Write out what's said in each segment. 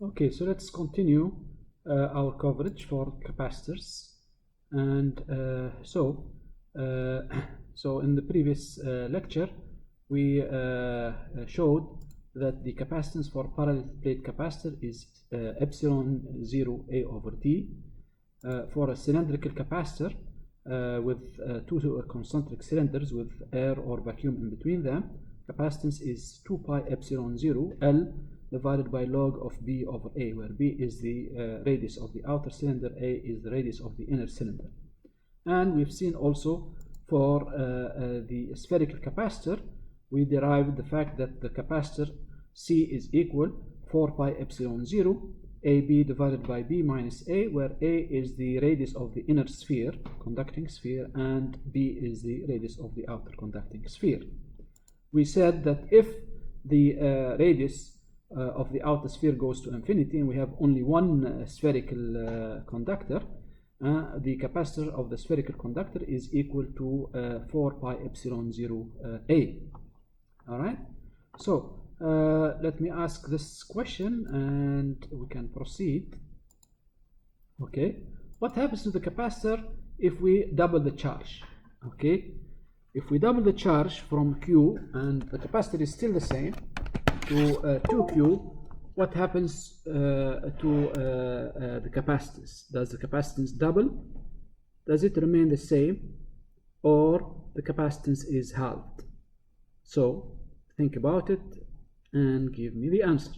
Okay, so let's continue our coverage for capacitors. And so in the previous lecture, we showed that the capacitance for parallel plate capacitor is epsilon 0 A over D. For a cylindrical capacitor with two concentric cylinders with air or vacuum in between them, capacitance is 2 pi epsilon 0 L divided by log of B over A, where B is the radius of the outer cylinder, A is the radius of the inner cylinder. And we've seen also for the spherical capacitor, we derived the fact that the capacitor C is equal 4 pi epsilon 0 AB divided by B minus A, where A is the radius of the inner sphere, conducting sphere, and B is the radius of the outer conducting sphere. We said that if the radius of the outer sphere goes to infinity and we have only one spherical conductor, the capacitor of the spherical conductor is equal to 4 pi epsilon 0 A. All right, so let me ask this question and we can proceed. Okay, what happens to the capacitor if we double the charge? Okay, if we double the charge from Q and the capacitor is still the same to 2Q, what happens to the capacitance? Does the capacitance double? Does it remain the same, or the capacitance is halved? So think about it and give me the answer.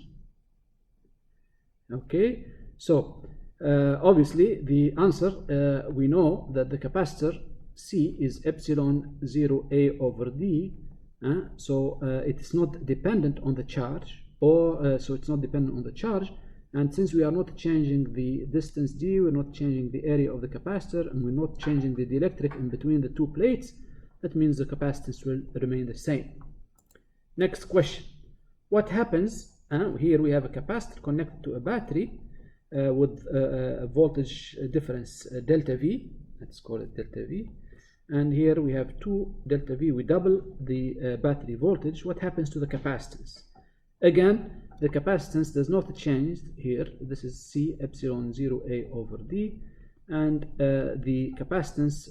Okay, so obviously the answer, we know that the capacitor C is epsilon 0 A over D, so it is not dependent on the charge, or so it's not dependent on the charge, and since we are not changing the distance D, we're not changing the area of the capacitor, and we're not changing the dielectric in between the two plates, that means the capacitance will remain the same. Next question, what happens, here we have a capacitor connected to a battery with a voltage difference delta V, let's call it delta V, and here we have 2 delta V, we double the battery voltage. What happens to the capacitance? Again, the capacitance does not change here, this is C epsilon 0 A over D, and the capacitance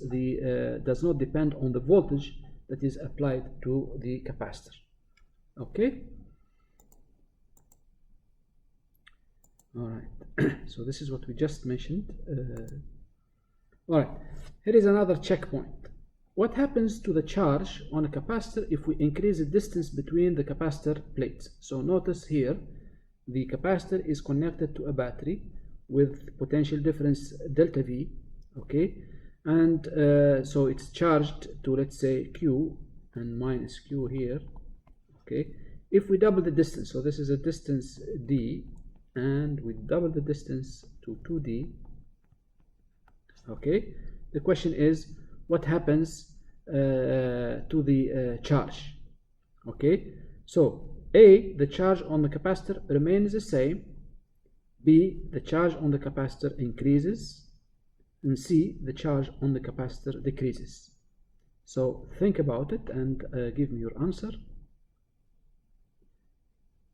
does not depend on the voltage that is applied to the capacitor. Okay, all right, so this is what we just mentioned. All right, here is another checkpoint. What happens to the charge on a capacitor if we increase the distance between the capacitor plates? So notice here, the capacitor is connected to a battery with potential difference delta V, okay, and so it's charged to, let's say, Q and minus Q here. Okay, if we double the distance, so this is a distance D, and we double the distance to 2D. Okay, the question is, what happens to the charge? Okay, so A, the charge on the capacitor remains the same, B, the charge on the capacitor increases, and C, the charge on the capacitor decreases. So think about it and give me your answer.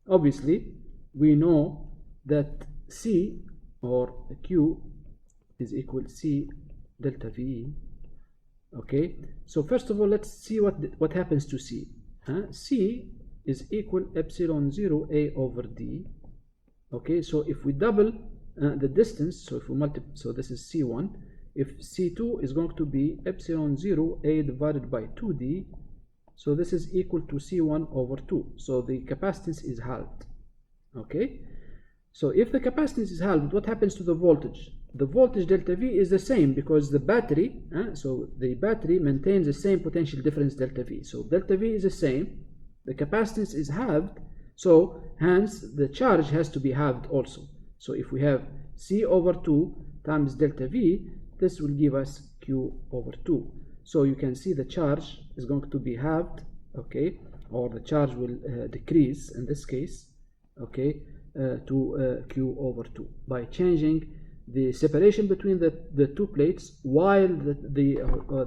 Obviously, we know that C or Q is equal C delta V. Okay, so first of all, let's see what happens to C. C is equal epsilon 0 A over D. Okay, so if we double the distance, so if we multiply, so this is C1, if C2 is going to be epsilon 0 A divided by 2D, so this is equal to C1 over 2. So the capacitance is halved. Okay, so if the capacitance is halved, what happens to the voltage? The voltage delta V is the same because the battery, so the battery maintains the same potential difference delta V. So delta V is the same, the capacitance is halved, so hence the charge has to be halved also. So if we have C over 2 times delta V, this will give us Q over 2. So you can see the charge is going to be halved, okay, or the charge will decrease in this case, okay, to Q over 2 by changing the separation between the two plates while the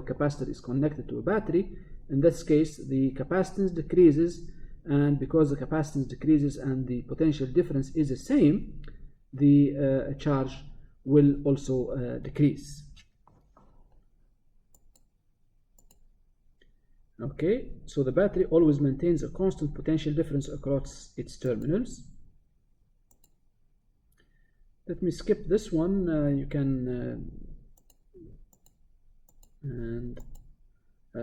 capacitor is connected to a battery. In this case, the capacitance decreases, and because the capacitance decreases and the potential difference is the same, the charge will also decrease. Okay, so the battery always maintains a constant potential difference across its terminals. Let me skip this one. You can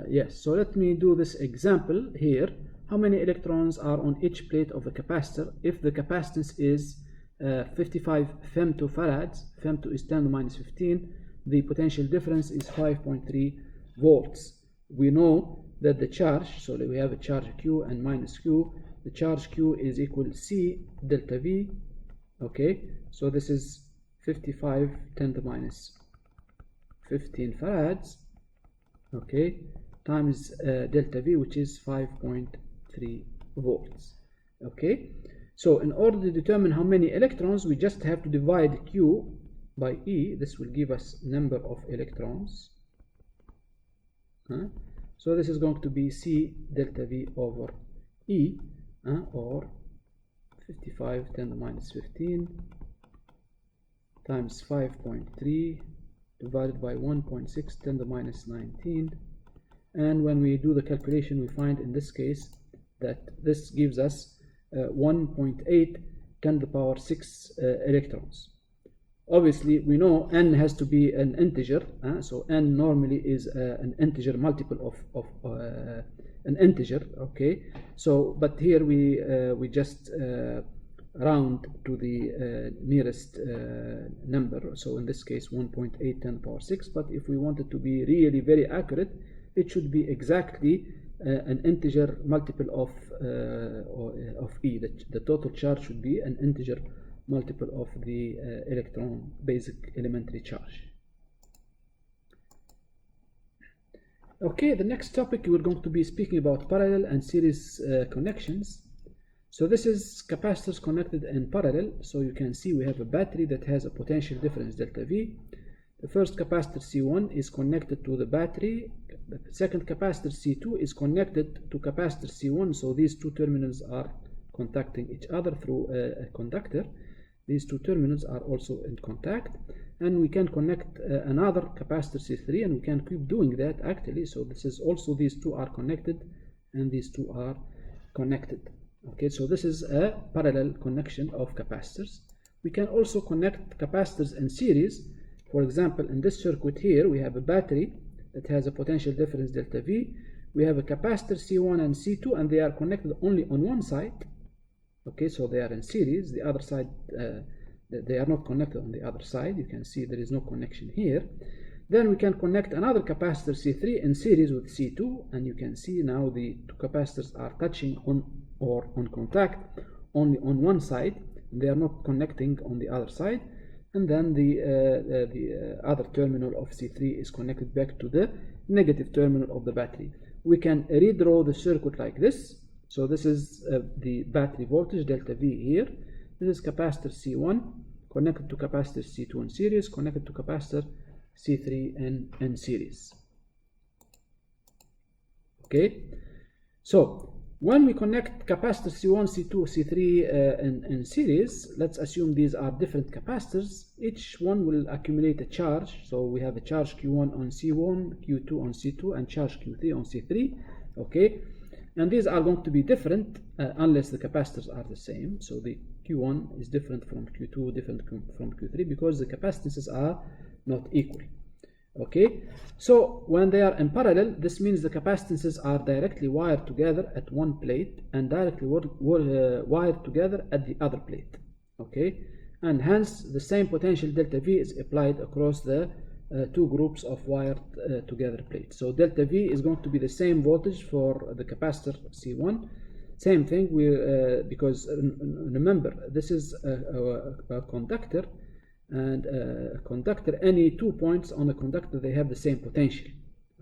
yes, so let me do this example here. How many electrons are on each plate of the capacitor? If the capacitance is 55 femtofarads, femto is 10 to the minus 15, the potential difference is 5.3 volts. We know that the charge, so we have a charge Q and minus Q. The charge Q is equal C delta V. Okay, so this is 55 10 to the minus 15 farads, okay, times delta V, which is 5.3 volts. Okay, so in order to determine how many electrons, we just have to divide Q by E. This will give us number of electrons. So this is going to be C delta V over E, or 55 10 to the minus 15 times 5.3 divided by 1.6 10 to the minus 19. And when we do the calculation, we find in this case that this gives us 1.8 10 to the power 6 electrons. Obviously, we know n has to be an integer, so n normally is an integer multiple of an integer. Okay, so but here we just round to the nearest number. So in this case, 1.8 10 to the power 6. But if we want it to be really very accurate, it should be exactly an integer multiple of E. The total charge should be an integer multiple of the electron basic elementary charge. Okay, the next topic we're going to be speaking about parallel and series connections. So this is capacitors connected in parallel. So you can see we have a battery that has a potential difference delta V. The first capacitor C1 is connected to the battery. The second capacitor C2 is connected to capacitor C1. So these two terminals are contacting each other through a conductor. These two terminals are also in contact, and we can connect another capacitor C3, and we can keep doing that actually. So this is also, these two are connected and these two are connected. Okay, so this is a parallel connection of capacitors. We can also connect capacitors in series. For example, in this circuit here, we have a battery that has a potential difference delta V. We have a capacitor C1 and C2, and they are connected only on one side. Okay, so they are in series. The other side, they are not connected on the other side. You can see there is no connection here. Then we can connect another capacitor C3 in series with C2, and you can see now the two capacitors are touching on contact only on one side. They are not connecting on the other side. And then the other terminal of C3 is connected back to the negative terminal of the battery. We can redraw the circuit like this. So this is the battery voltage delta V here. This is capacitor C1 connected to capacitor C2 in series, connected to capacitor C3 in series. Okay, so when we connect capacitor C1, C2, C3 in series, let's assume these are different capacitors. Each one will accumulate a charge. So we have a charge Q1 on C1, Q2 on C2, and charge Q3 on C3. Okay, and these are going to be different unless the capacitors are the same. So the Q1 is different from Q2, different from Q3, because the capacitances are not equal. Okay, so when they are in parallel, this means the capacitances are directly wired together at one plate and directly wired together at the other plate. Okay, and hence the same potential delta V is applied across the two groups of wired together plates. So delta V is going to be the same voltage for the capacitor C1. Same thing, because remember, this is a conductor, and conductor, any 2 points on a conductor, they have the same potential.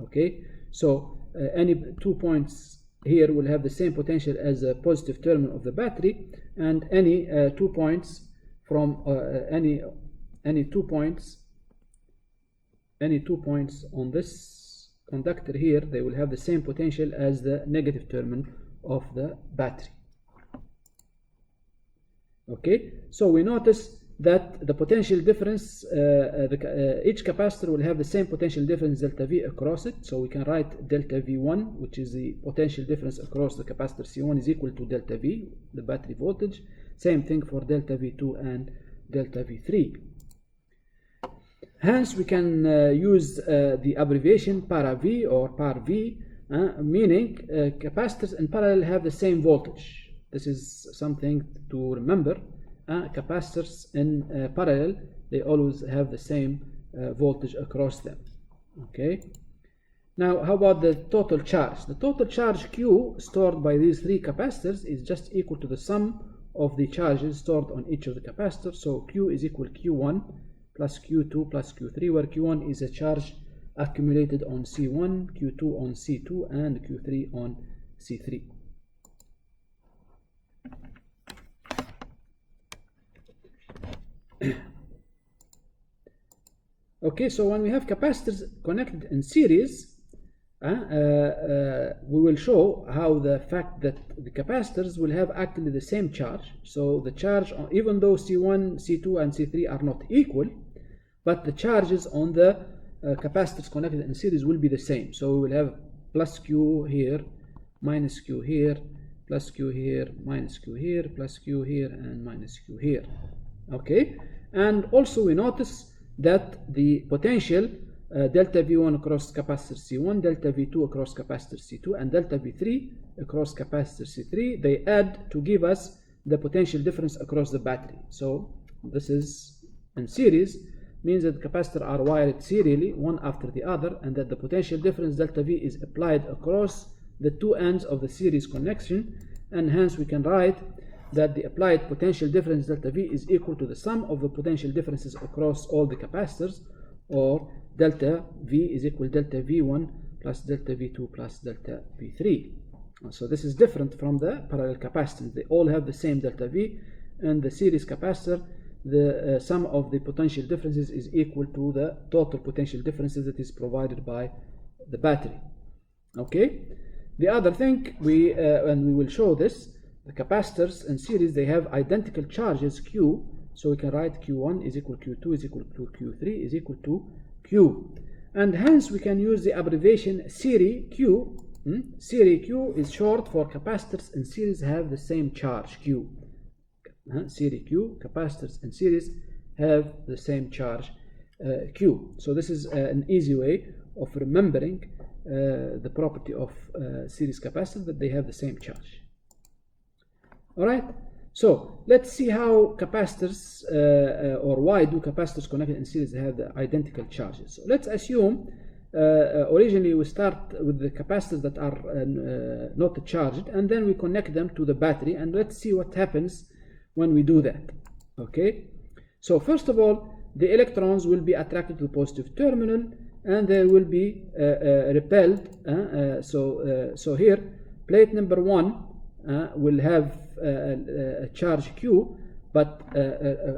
Okay, so any 2 points here will have the same potential as a positive terminal of the battery, and any 2 points from any 2 points on this conductor here, they will have the same potential as the negative terminal of the battery. Okay, so we notice that the potential difference, each capacitor will have the same potential difference delta V across it. So we can write delta V1, which is the potential difference across the capacitor C1, is equal to delta V, the battery voltage. Same thing for delta V2 and delta V3. Hence, we can use the abbreviation para V or par V, meaning capacitors in parallel have the same voltage. This is something to remember. Capacitors in parallel, they always have the same voltage across them. Okay. Now, how about the total charge? The total charge Q stored by these three capacitors is just equal to the sum of the charges stored on each of the capacitors. So Q is equal to Q1 plus Q2 plus Q3, where Q1 is a charge accumulated on C1, Q2 on C2, and Q3 on C3. Okay, so when we have capacitors connected in series, we will show how the fact that the capacitors will have actually the same charge. So the charge, even though C1, C2, and C3 are not equal, but the charges on the capacitors connected in series will be the same. So we will have plus Q here, minus Q here, plus Q here, minus Q here, plus Q here, and minus Q here. Okay, and also we notice that the potential delta V1 across capacitor C1, delta V2 across capacitor C2, and delta V3 across capacitor C3, they add to give us the potential difference across the battery. So this is in series, means that the capacitors are wired serially one after the other, and that the potential difference delta V is applied across the two ends of the series connection, and hence we can write that the applied potential difference delta V is equal to the sum of the potential differences across all the capacitors, or delta V is equal to delta V1 plus delta V2 plus delta V3. So this is different from the parallel capacitance. They all have the same delta V, and the series capacitor, the sum of the potential differences is equal to the total potential differences that is provided by the battery. Okay. The other thing, and we will show this, the capacitors in series, they have identical charges Q, so we can write Q1 is equal to Q2 is equal to Q3 is equal to Q, and hence we can use the abbreviation series Q. Series Q is short for capacitors in series have the same charge Q. Series Q, capacitors in series have the same charge Q. So this is an easy way of remembering the property of series capacitors, that they have the same charge. Alright, so let's see how capacitors, or why do capacitors connected in series have the identical charges. So let's assume originally we start with the capacitors that are not charged, and then we connect them to the battery, and let's see what happens when we do that. Okay, so first of all, the electrons will be attracted to the positive terminal, and they will be repelled. So here, plate number 1 will have a charge Q, but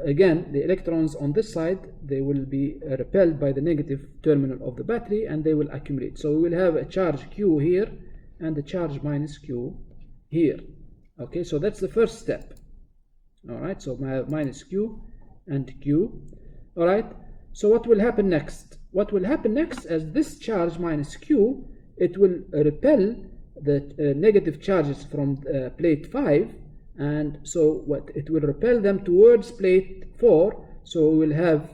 again, the electrons on this side, they will be repelled by the negative terminal of the battery, and they will accumulate. So we will have a charge Q here and a charge minus Q here. Okay, so that's the first step. All right, so I have minus Q and Q. All right, so what will happen next? What will happen next, as this charge minus Q, it will repel the negative charges from plate 5, and so what it will repel them towards plate 4. So we will have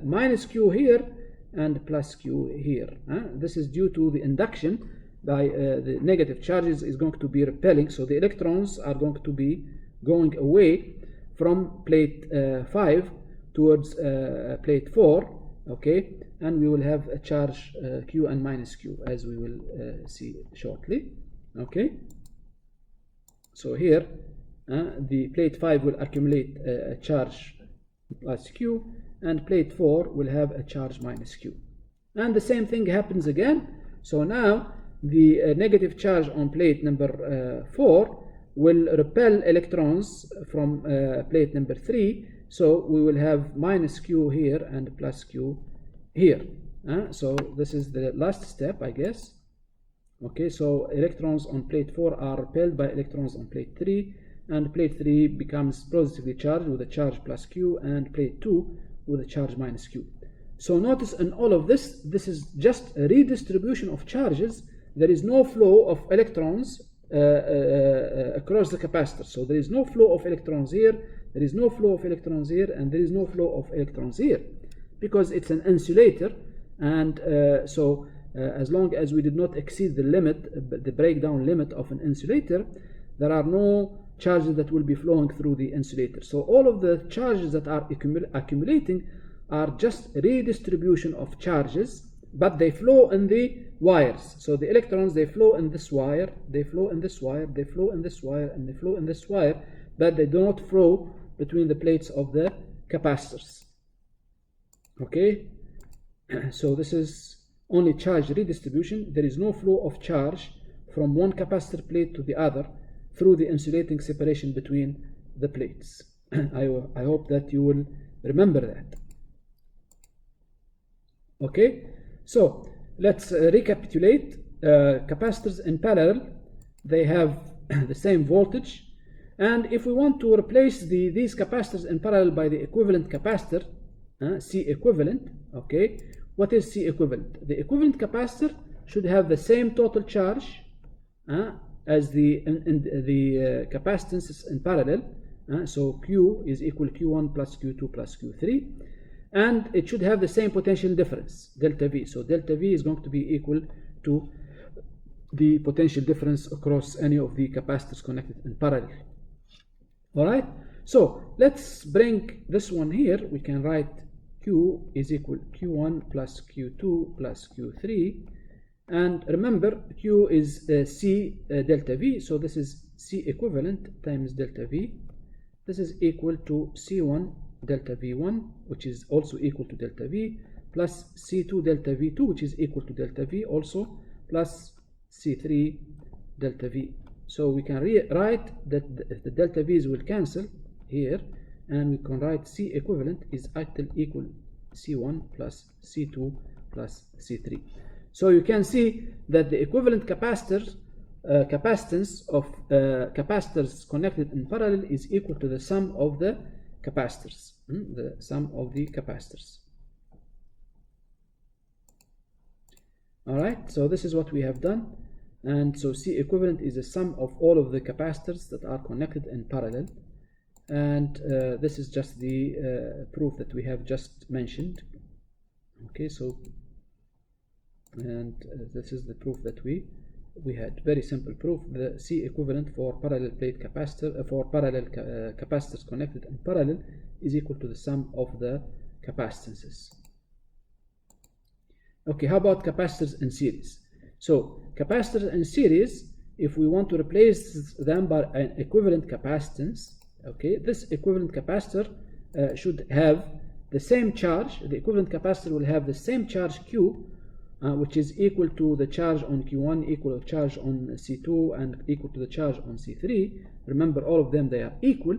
minus Q here and plus Q here. This is due to the induction by the negative charges is going to be repelling, so the electrons are going to be going away from plate 5 towards plate 4. Okay, and we will have a charge Q and minus Q, as we will see shortly. Okay, so here the plate 5 will accumulate a charge plus Q, and plate 4 will have a charge minus Q, and the same thing happens again. So now the negative charge on plate number 4 will repel electrons from plate number 3, so we will have minus Q here and plus Q here. So this is the last step, I guess. Okay, so electrons on plate 4 are repelled by electrons on plate 3, and plate 3 becomes positively charged with a charge plus Q, and plate 2 with a charge minus Q. So notice in all of this, this is just a redistribution of charges. There is no flow of electrons across the capacitor. So there is no flow of electrons here, there is no flow of electrons here, and there is no flow of electrons here, because it's an insulator. And as long as we did not exceed the limit, the breakdown limit of an insulator, there are no charges that will be flowing through the insulator. So all of the charges that are accumulating are just redistribution of charges, but they flow in the wires. So the electrons, they flow in this wire, they flow in this wire, they flow in this wire, and they flow in this wire, but they do not flow between the plates of the capacitors. Okay, so this is only charge redistribution. There is no flow of charge from one capacitor plate to the other through the insulating separation between the plates. I hope that you will remember that. Okay, so let's recapitulate. Capacitors in parallel, they have the same voltage, and if we want to replace these capacitors in parallel by the equivalent capacitor, C equivalent, okay, what is C equivalent? The equivalent capacitor should have the same total charge as the capacitances in parallel. So Q is equal to Q1 plus Q2 plus Q3, and it should have the same potential difference, delta V. So delta V is going to be equal to the potential difference across any of the capacitors connected in parallel. All right, so let's bring this one here. We can write Q is equal to Q1 plus Q2 plus Q3, and remember Q is C delta V, so this is C equivalent times delta V. This is equal to C1 delta V1, which is also equal to delta V, plus C2 delta V2, which is equal to delta V also, plus C3 delta V. So we can write that the delta V's will cancel here, and we can write C equivalent is equal C1 plus C2 plus C3. So you can see that the equivalent capacitance of capacitors connected in parallel is equal to the sum of the capacitors, the sum of the capacitors. All right, so this is what we have done, and so C equivalent is the sum of all of the capacitors that are connected in parallel, and this is just the proof that we have just mentioned. Okay, so this is the proof that we had. Very simple proof. The C equivalent for parallel plate capacitor for parallel capacitors connected in parallel is equal to the sum of the capacitances. Okay, how about capacitors in series? So capacitors in series, if we want to replace them by an equivalent capacitance, okay, this equivalent capacitor should have the same charge. The equivalent capacitor will have the same charge Q, which is equal to the charge on Q1, equal to charge on C2, and equal to the charge on C3. Remember, all of them, they are equal,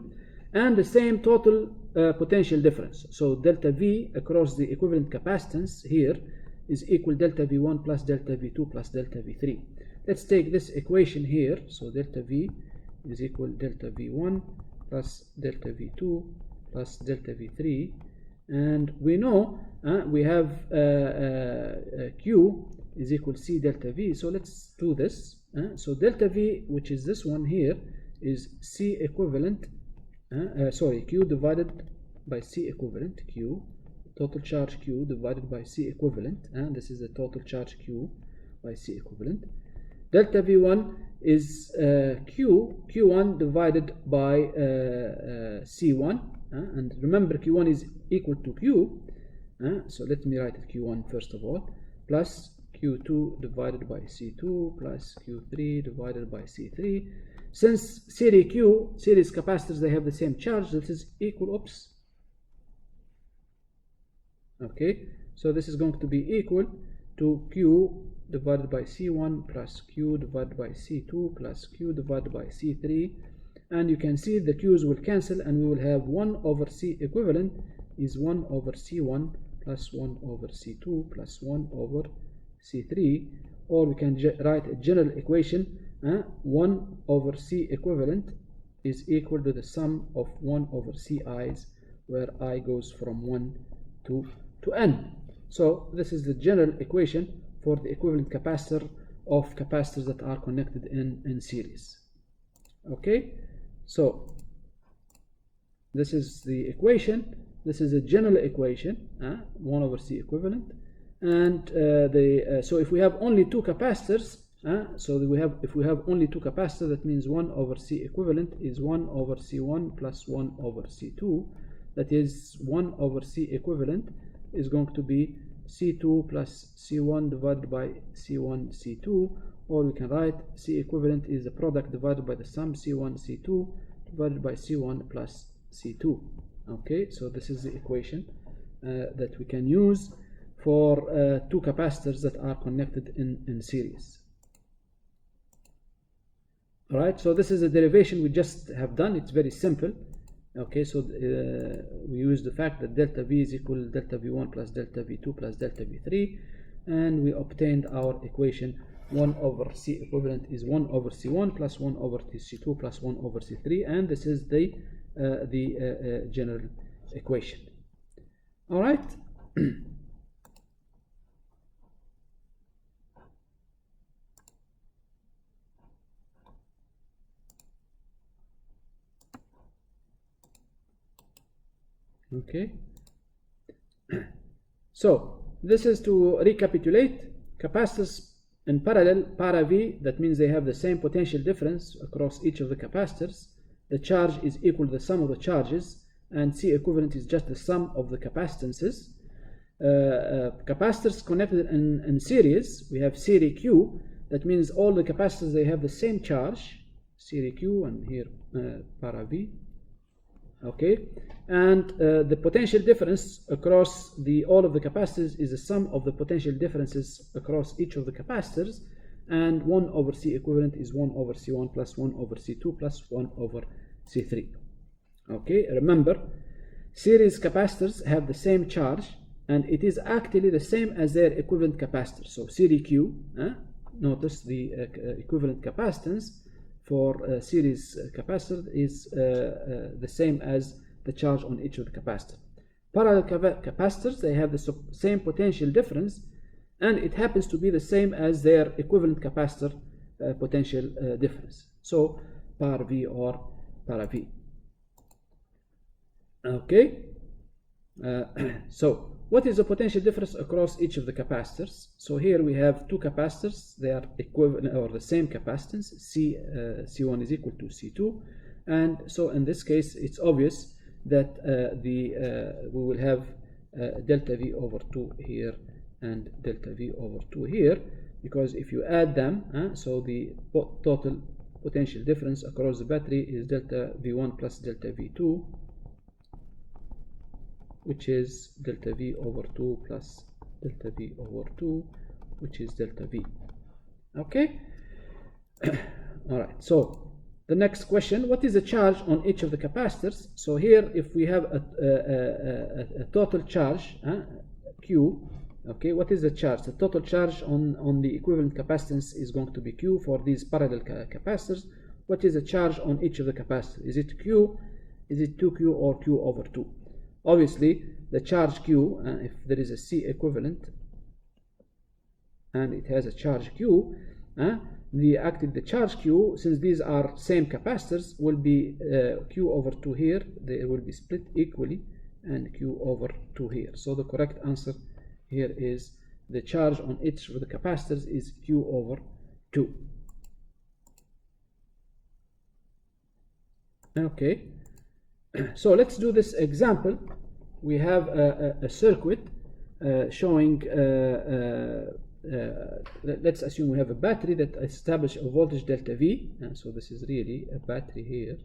and the same total potential difference. So delta V across the equivalent capacitance here is equal delta V1 plus delta V2 plus delta V3. Let's take this equation here. So delta V is equal delta V1 plus delta V2 plus delta V3, and we know we have Q is equal C delta V. So let's do this. So delta V, which is this one here, is C equivalent, Q divided by C equivalent, Q, total charge Q divided by C equivalent, and this is the total charge Q by C equivalent. Delta V1 is Q1 divided by C1, and remember Q1 is equal to Q, so let me write it Q1 first of all, plus Q2 divided by C2 plus Q3 divided by C3. Since series capacitors, they have the same charge, this is equal, okay, so this is going to be equal to Q divided by C1 plus Q divided by C2 plus Q divided by C3, and you can see the Q's will cancel, and we will have 1 over C equivalent is 1 over C1 plus 1 over C2 plus 1 over C3, or we can write a general equation, 1 over C equivalent is equal to the sum of 1 over Ci's, where I goes from 1 to n. So this is the general equation for the equivalent capacitor of capacitors that are connected in series. Okay, so this is the equation. This is a general equation, 1 over C equivalent. And so if we have only two capacitors, if we have only two capacitors, that means 1 over C equivalent is 1 over C1 plus 1 over C2. That is 1 over C equivalent is going to be C2 plus C1 divided by C1 C2, or we can write C equivalent is the product divided by the sum C1 C2 divided by C1 plus C2. Okay, so this is the equation that we can use for two capacitors that are connected in series. Alright, so this is a derivation we just have done. It's very simple. Okay, so we use the fact that delta V is equal to delta V1 plus delta V2 plus delta V3, and we obtained our equation 1 over C equivalent is 1 over C1 plus 1 over C2 plus 1 over C3, and this is the general equation. All right. Okay. So this is to recapitulate. Capacitors in parallel, para V, that means they have the same potential difference across each of the capacitors. The charge is equal to the sum of the charges, and C equivalent is just the sum of the capacitances. Capacitors connected in series, we have series Q. That means all the capacitors, they have the same charge, series Q, and here para V. Okay, and the potential difference across all of the capacitors is the sum of the potential differences across each of the capacitors, and 1 over C equivalent is 1 over C1 plus 1 over C2 plus 1 over C3. Okay, remember, series capacitors have the same charge, and it is actually the same as their equivalent capacitors. So series Q, notice the equivalent capacitance for series capacitor is the same as the charge on each of the capacitor. Parallel capacitors, they have the same potential difference, and it happens to be the same as their equivalent capacitor potential difference. So par V or para V. Okay. So what is the potential difference across each of the capacitors? So here we have two capacitors. They are equivalent or the same capacitance. C1 is equal to C2, and so in this case it's obvious that we will have delta V over 2 here and delta V over 2 here, because if you add them, so the total potential difference across the battery is delta V1 plus delta V2, which is delta V over 2 plus delta V over 2, which is delta V. Okay. All right, so the next question, what is the charge on each of the capacitors? So here, if we have a total charge, Q, okay, what is the charge? The total charge on the equivalent capacitance is going to be Q for these parallel capacitors. What is the charge on each of the capacitors? Is it Q, is it 2Q, or Q over 2? Obviously, the charge Q, if there is a C equivalent and it has a charge Q, the charge Q, since these are same capacitors, will be Q over 2 here. They will be split equally, and Q over 2 here. So the correct answer here is the charge on each of the capacitors is Q over 2. Okay. So let's do this example. We have a circuit showing, let's assume we have a battery that establishes a voltage delta V, and so this is really a battery here.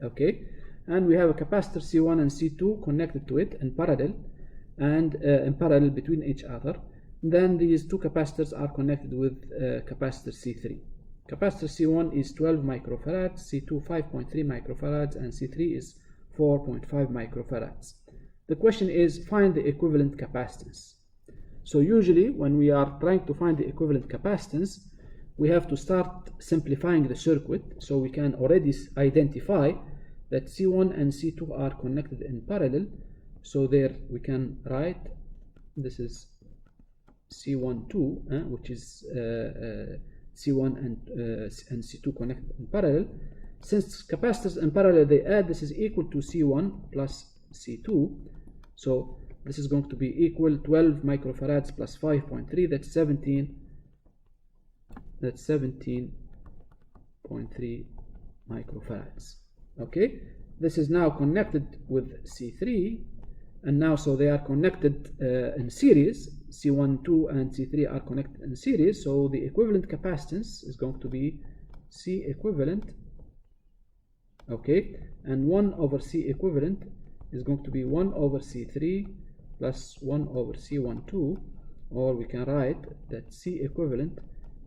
Okay, and we have a capacitor C1 and C2 connected to it in parallel, and in parallel between each other. Then these two capacitors are connected with capacitor C3. Capacitor C1 is 12 microfarads, C2 5.3 microfarads, and C3 is 4.5 microfarads. The question is, find the equivalent capacitance. So usually when we are trying to find the equivalent capacitance, we have to start simplifying the circuit, so we can already identify that C1 and C2 are connected in parallel. So there we can write, this is C12, which is C1 and C2 connected in parallel. Since capacitors in parallel they add, this is equal to C1 plus C2. So this is going to be equal 12 microfarads plus 5.3, that's 17.3 microfarads. Okay, this is now connected with C3, and now so they are connected in series. C1, 2 and C3 are connected in series, so the equivalent capacitance is going to be C equivalent, okay, and 1 over C equivalent is going to be 1 over C3 plus 1 over C12, or we can write that C equivalent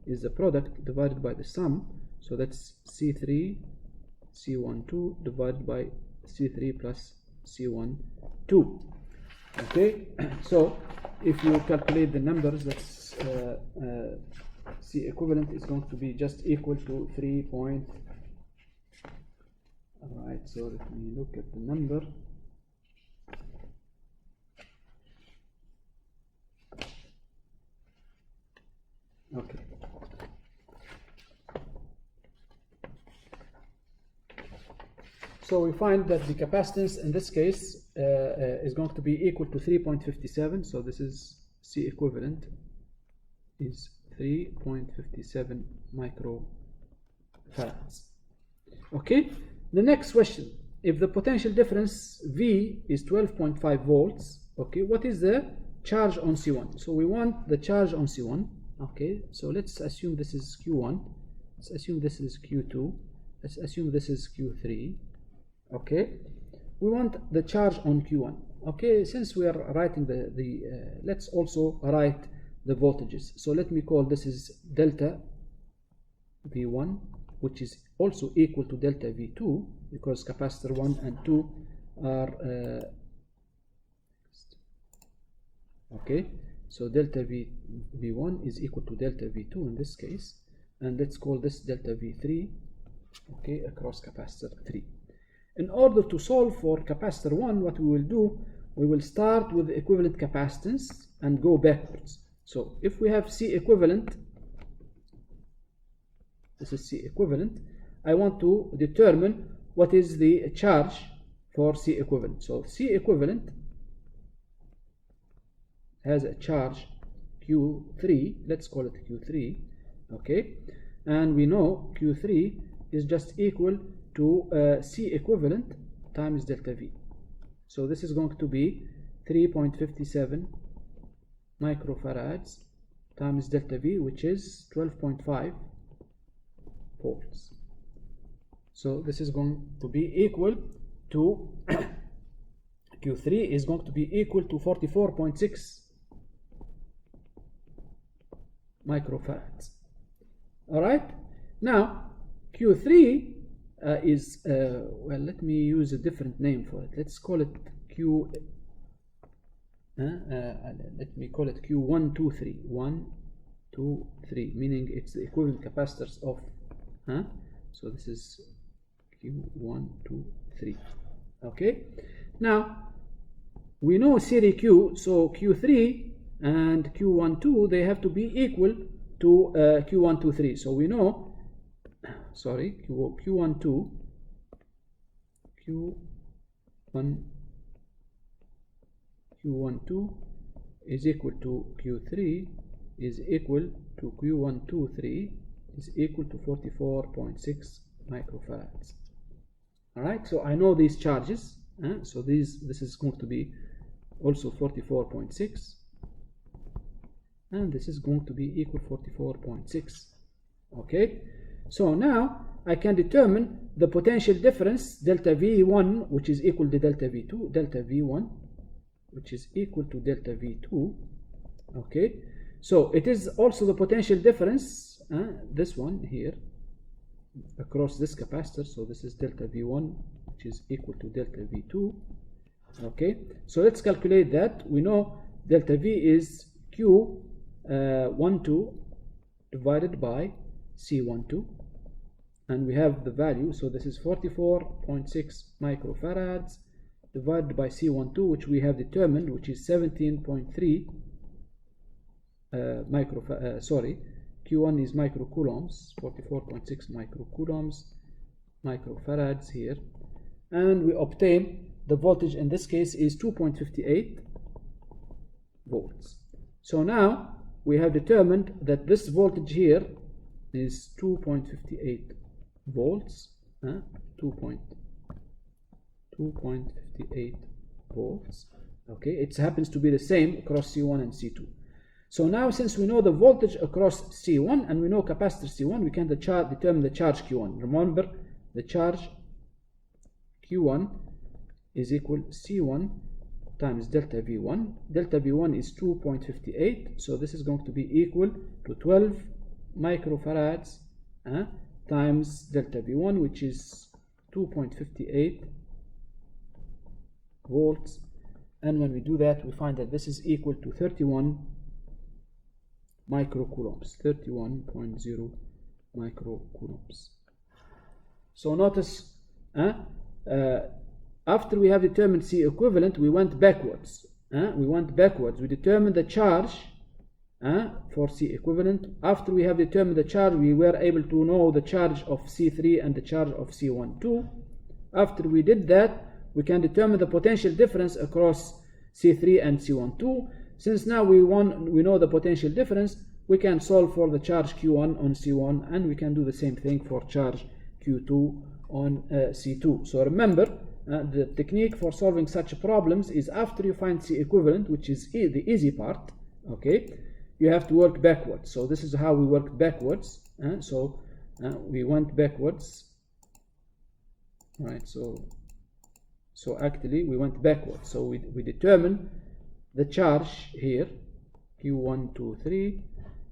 is the product divided by the sum, so that's C3 C12 divided by C3 plus C12. Okay, so if you calculate the numbers, that's C equivalent is going to be just equal to 3. Alright, so let me look at the number. Okay. So we find that the capacitance in this case is going to be equal to 3.57. So this is C equivalent is 3.57 microfarads. Okay. The next question: if the potential difference V is 12.5 volts, okay, what is the charge on C1? So we want the charge on C1. Okay, so let's assume this is Q1. Let's assume this is Q2. Let's assume this is Q3. Okay, we want the charge on Q1. Okay, since we are writing let's also write the voltages. So let me call this is delta V1, which is also equal to delta V2, because capacitor 1 and 2 are okay. So delta V1 is equal to delta V2 in this case, and let's call this delta V3, okay, across capacitor 3. In order to solve for capacitor 1, what we will do, we will start with the equivalent capacitance and go backwards. So if we have C equivalent, this is C equivalent, I want to determine what is the charge for C equivalent. So C equivalent has a charge Q3, let's call it Q3, okay, and we know Q3 is just equal to C equivalent times delta V. So this is going to be 3.57 microfarads times delta V, which is 12.5 volts. So this is going to be equal to Q3 is going to be equal to 44.6 microfarads. All right, now Q3 is well, let me use a different name for it. Let's call it let me call it Q123. 1, 2, 3, meaning it's the equivalent capacitors of so this is Q1, 2, 3. Okay, now we know series Q, so Q3 and Q12 they have to be equal to Q123. So we know, sorry, Q12 is equal to Q3 is equal to Q123 is equal to 44.6 microfarads. All right, so I know these charges, so this is going to be also 44.6, and this is going to be equal 44.6. okay, so now I can determine the potential difference delta V1, which is equal to delta V2, delta V1 which is equal to delta V2. Okay, so it is also the potential difference, this one here across this capacitor. So this is delta V1, which is equal to delta V2. Okay, so let's calculate that. We know delta V is Q12 divided by C12, and we have the value. So this is 44.6 microfarads divided by C12, which we have determined, which is 17.3 Q1 is microcoulombs, 44.6 microfarads here, and we obtain the voltage in this case is 2.58 volts. So now we have determined that this voltage here is 2.58 volts, 2.58 volts. Okay, it happens to be the same across C1 and C2. So now, since we know the voltage across C1 and we know capacitor C1, we can determine the charge Q1. Remember, the charge Q1 is equal C1 times delta V1. Delta V1 is 2.58, so this is going to be equal to 12 microfarads times delta V1, which is 2.58 volts. And when we do that, we find that this is equal to 31 microcoulombs, 31.0 microcoulombs. So notice, after we have determined C equivalent, we went backwards. We determined the charge for C equivalent. After we have determined the charge, we were able to know the charge of C3 and the charge of C12. After we did that, we can determine the potential difference across C3 and C12. Since now we know the potential difference, we can solve for the charge Q1 on C1, and we can do the same thing for charge Q2 on C2. So remember, the technique for solving such problems is after you find C equivalent, which is the easy part, okay, you have to work backwards. So this is how we work backwards. We went backwards, right? So actually we went backwards. So we determine the charge here, Q1, 2, 3.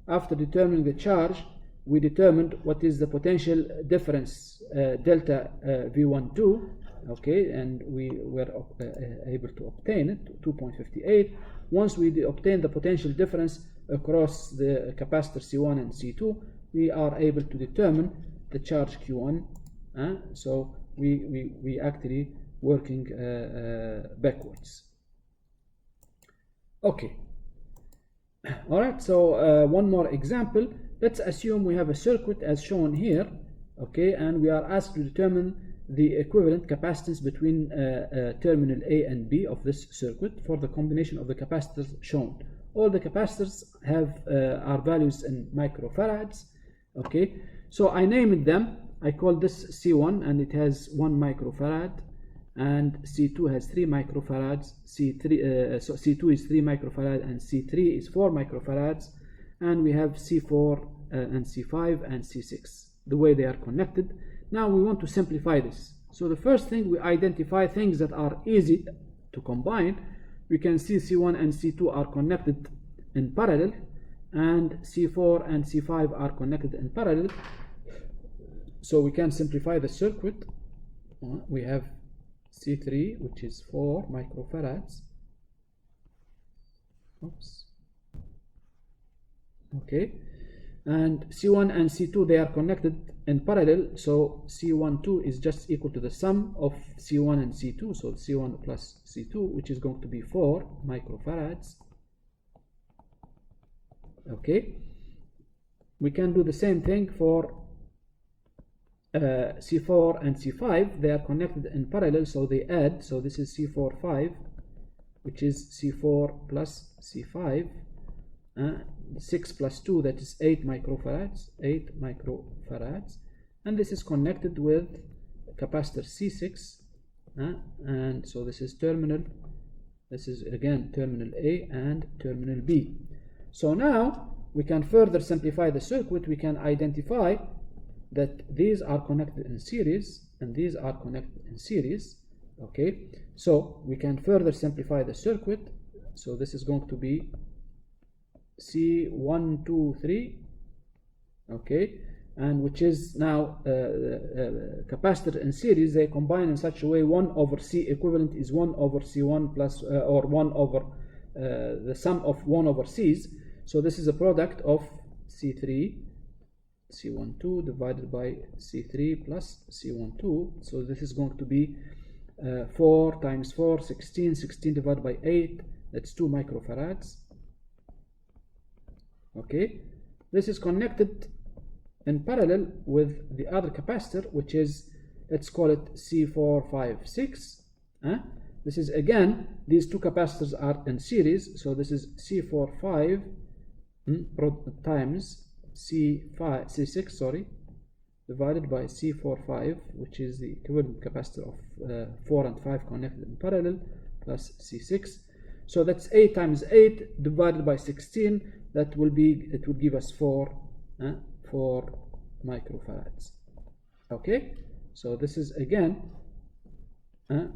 After determining the charge, we determined what is the potential difference, delta V12, okay, and we were able to obtain it, 2.58. Once we obtain the potential difference across the capacitor C1 and C2, we are able to determine the charge Q1. So we actually working backwards. Okay. All right. So one more example. Let's assume we have a circuit as shown here. Okay, and we are asked to determine the equivalent capacitance between terminal A and B of this circuit for the combination of the capacitors shown. All the capacitors have our values in microfarads. Okay, so I named them. I call this C1 and it has 1 microfarad, and C2 has 3 microfarads. So C2 is 3 microfarad and C3 is 4 microfarads, and we have C4 and C5 and C6, the way they are connected. Now we want to simplify this. So the first thing, we identify things that are easy to combine. We can see C1 and C2 are connected in parallel, and C4 and C5 are connected in parallel. So we can simplify the circuit. We have C3, which is 4 microfarads. Oops. Okay. And C1 and C2, they are connected in parallel, so C12 is just equal to the sum of C1 and C2, so C1 plus C2, which is going to be 4 microfarads. Okay, we can do the same thing for C4 and C5. They are connected in parallel, so they add, so this is C4, 5, which is C4 plus C5. 6 plus 2, that is 8 microfarads, and this is connected with capacitor C6, and so this is terminal, this is again terminal A and terminal B. So now we can further simplify the circuit. We can identify that these are connected in series and these are connected in series. Okay, so we can further simplify the circuit. So this is going to be C1, 2, 3, okay, and which is now capacitor in series. They combine in such a way 1 over C equivalent is 1 over C1 plus or 1 over the sum of 1 over C's. So this is a product of C3 C12 divided by C3 plus C12. So this is going to be 4 times 4, 16. 16 divided by 8, that's 2 microfarads. Okay, this is connected in parallel with the other capacitor, which is, let's call it C456. This is, again, these two capacitors are in series, so this is C45 times C6, sorry, divided by C45, which is the equivalent capacitor of 4 and 5 connected in parallel, plus C6. So that's 8 times 8 divided by 16. That will be, it will give us 4 microfarads. Okay, so this is again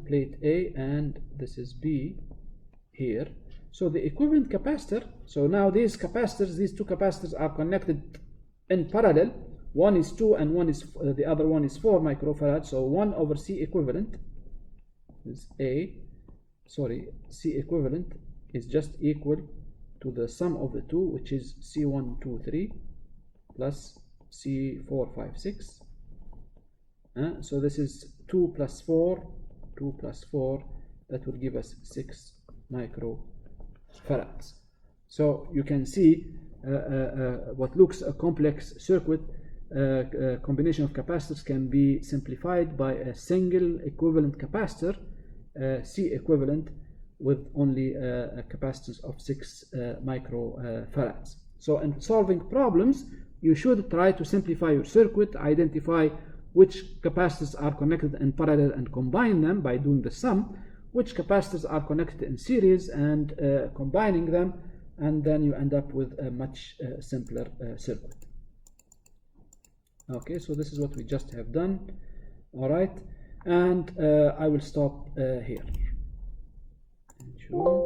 plate A and this is B here. So the equivalent capacitor, so now these capacitors, these two capacitors are connected in parallel. One is 2 and one is the other one is 4 microfarads. So 1 over C equivalent is C equivalent is just equal to the sum of the two, which is C123 plus C456. So this is 2 plus 4, that will give us 6 microfarads. So you can see what looks a complex circuit, combination of capacitors can be simplified by a single equivalent capacitor, C equivalent, with only a capacitance of 6 microfarads. So in solving problems, you should try to simplify your circuit, identify which capacitors are connected in parallel and combine them by doing the sum, which capacitors are connected in series and combining them, and then you end up with a much simpler circuit. Okay, so this is what we just have done. All right, and I will stop here. Sure.